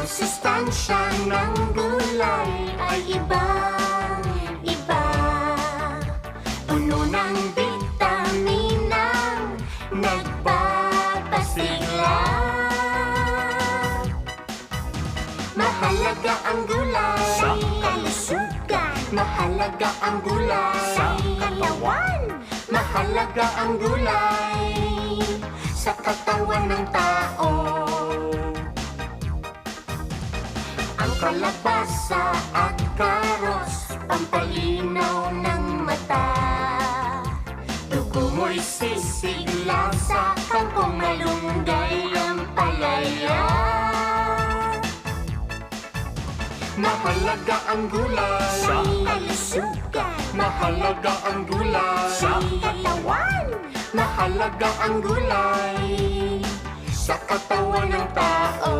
sustansya ng gulay ay ibang-iba. Puno ng bitaminang nagpapasigla. Mahalaga ang gulay sa kalusugan. Mahalaga ang gulay sa katawan. Mahalaga ang gulay sa katawan ng tao. Ang kalabasa at karos, pampalinaw ng mata. Dugo mo'y sisigla sa kangkong, malunggay ang palaya. Mahalaga ang gulay sa kalusugan. Mahalaga ang gulay sa katawan. Mahalaga ang gulay sa katawan ng tao.